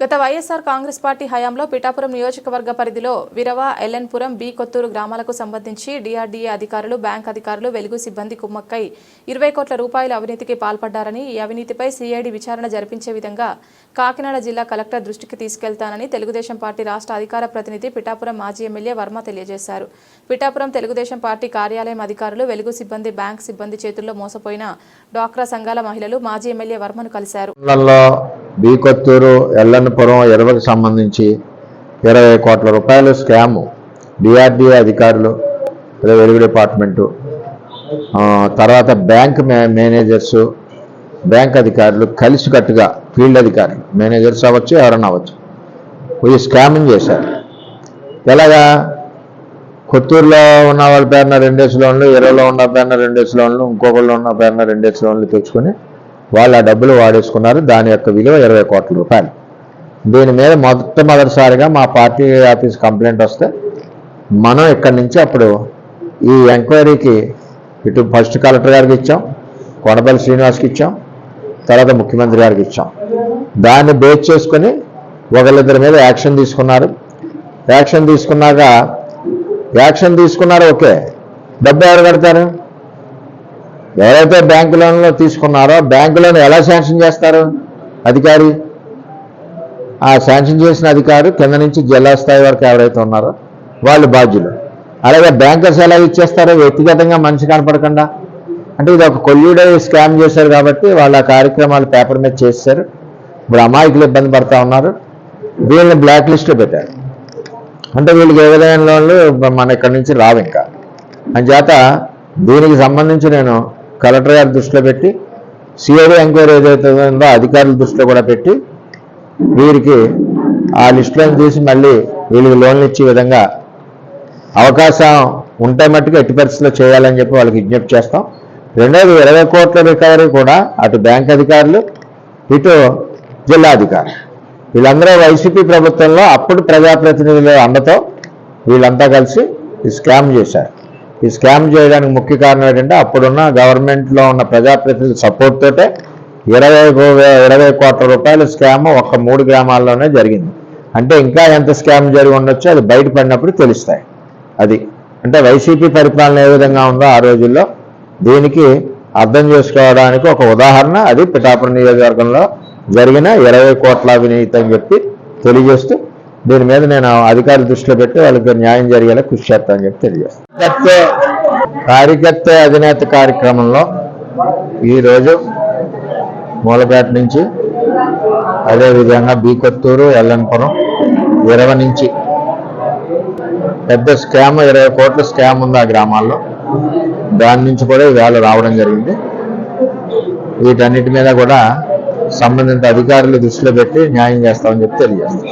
గత వైఎస్ఆర్ కాంగ్రెస్ పార్టీ హయాంలో పిఠాపురం నియోజకవర్గ పరిధిలో విరవ, ఎల్లెన్పురం, బి కొత్తూరు గ్రామాలకు సంబంధించి డిఆర్డీఏ అధికారులు, బ్యాంక్ అధికారులు, వెలుగు సిబ్బంది కుమ్మక్కై 20 కోట్ల రూపాయల అవినీతికి పాల్పడ్డారని, ఈ అవినీతిపై సిఐడి విచారణ జరిపించే విధంగా కాకినాడ జిల్లా కలెక్టర్ దృష్టికి తీసుకెళ్తానని తెలుగుదేశం పార్టీ రాష్ట్ర అధికార ప్రతినిధి పిఠాపురం మాజీ ఎమ్మెల్యే వర్మ తెలియజేశారు. పిఠాపురం తెలుగుదేశం పార్టీ కార్యాలయం అధికారులు, వెలుగు సిబ్బంది, బ్యాంక్ సిబ్బంది చేతుల్లో మోసపోయిన డ్వాక్రా సంఘాల మహిళలు మాజీ ఎమ్మెల్యే వర్మను కలిశారు. బి కొత్తూరు, ఎల్లన్నపురం, ఎడవకు సంబంధించి 20 కోట్ల రూపాయలు స్కాము డిఆర్డీఏ అధికారులు, వెలుగు డిపార్ట్మెంటు, తర్వాత బ్యాంక్ మేనేజర్స్, బ్యాంక్ అధికారులు కలిసికట్టుగా ఫీల్డ్ అధికారులు, మేనేజర్స్ అవ్వచ్చు, ఎవరన్నా అవ్వచ్చు, ఈ స్కామింగ్ చేశారు. ఎలాగా? కొత్తూరులో ఉన్న వాళ్ళ పేరున 2 లోన్లు, 20లో ఉన్న పేరున 2 లోన్లు, ఇంకొకళ్ళు ఉన్న పేరున 2 లోన్లు తెచ్చుకొని వాళ్ళు ఆ డబ్బులు వాడేసుకున్నారు. దాని యొక్క విలువ 20 కోట్ల రూపాయలు. దీని మీద మొట్టమొదటిసారిగా మా పార్టీ ఆఫీస్ కంప్లైంట్ వస్తే మనం ఇక్కడి నుంచి అప్పుడు ఈ ఎంక్వైరీకి ఇటు ఫస్ట్ కలెక్టర్ గారికి ఇచ్చాం, కొండపల్లి శ్రీనివాస్కి ఇచ్చాం, తర్వాత ముఖ్యమంత్రి గారికి ఇచ్చాం. దాన్ని బేస్ చేసుకొని ఒకళ్ళిద్దరి మీద యాక్షన్ తీసుకున్నారు. యాక్షన్ తీసుకున్నారు ఓకే, డబ్బు ఎవరు కడతారు? ఎవరైతే బ్యాంకు లోన్లో తీసుకున్నారో బ్యాంకు లోన్ ఎలా శాంక్షన్ చేస్తారు? అధికారి. ఆ శాంక్షన్ చేసిన అధికారి కింద నుంచి జిల్లా స్థాయి వరకు ఎవరైతే ఉన్నారో వాళ్ళు బాధ్యులు. అలాగే బ్యాంకర్స్ ఎలా ఇచ్చేస్తారో వ్యక్తిగతంగా మనిషి కనపడకుండా. అంటే ఇది ఒక కొల్యూడే స్కామ్ చేశారు కాబట్టి వాళ్ళ కార్యక్రమాలు పేపర్ మీద చేశారు. ఇప్పుడు అమాయకులు ఇబ్బంది పడతా ఉన్నారు. వీళ్ళని బ్లాక్ లిస్ట్లో పెట్టారు. అంటే వీళ్ళకి ఏ విధమైన లోన్లు మన ఇక్కడి నుంచి రావు ఇంకా. అంచేత దీనికి సంబంధించి నేను కలెక్టర్ గారి దృష్టిలో పెట్టి, సిఐడి ఎంక్వైరీ ఏదైతే ఉందో అధికారుల దృష్టిలో కూడా పెట్టి వీరికి ఆ లిస్టులను తీసి మళ్ళీ వీళ్ళకి లోన్లు ఇచ్చే విధంగా అవకాశం ఉంటే మట్టుకు ఎట్టి పరిస్థితుల్లో చేయాలని చెప్పి వాళ్ళకి విజ్ఞప్తి చేస్తాం. రెండోది 20 కోట్ల రికవరీ కూడా అటు బ్యాంక్ అధికారులు, ఇటు జిల్లా అధికారులు, వీళ్ళందరూ వైసీపీ ప్రభుత్వంలో అప్పుడు ప్రజాప్రతినిధుల అండతో వీళ్ళంతా కలిసి ఈ స్కామ్ చేశారు. ఈ స్కామ్ చేయడానికి ముఖ్య కారణం ఏంటంటే అప్పుడున్న గవర్నమెంట్లో ఉన్న ప్రజాప్రతినిధుల సపోర్ట్ తోటే 20 కోట్ల రూపాయల స్కామ్ ఒక్క 3 గ్రామాల్లోనే జరిగింది. అంటే ఇంకా ఎంత స్కామ్ జరిగి ఉండొచ్చో అది బయటపడినప్పుడు తెలుస్తాయి. అది అంటే వైసీపీ పరిపాలన ఏ విధంగా ఉందో ఆ రోజుల్లో దీనికి అర్థం చేసుకోవడానికి ఒక ఉదాహరణ అది పిఠాపురం నియోజకవర్గంలో జరిగిన 20 కోట్ల అవినీతి అని చెప్పి తెలియజేస్తూ దీని మీద నేను అధికారుల దృష్టిలో పెట్టి వాళ్ళకి న్యాయం జరిగేలా కృషి చేస్తానని చెప్పి తెలియజేస్తాను. కార్యకర్త అధినేత కార్యక్రమంలో ఈరోజు మూలపేట నుంచి, అదేవిధంగా బి కొత్తూరు, ఎల్లన్పురం, 20 నుంచి పెద్ద స్కామ్ 20 కోట్ల స్కామ్ ఉంది ఆ గ్రామాల్లో. దాని నుంచి కూడా ఈవేళ రావడం జరిగింది. వీటన్నిటి మీద కూడా సంబంధిత అధికారులు దృష్టిలో పెట్టి న్యాయం చేస్తామని చెప్పి తెలియజేస్తాం.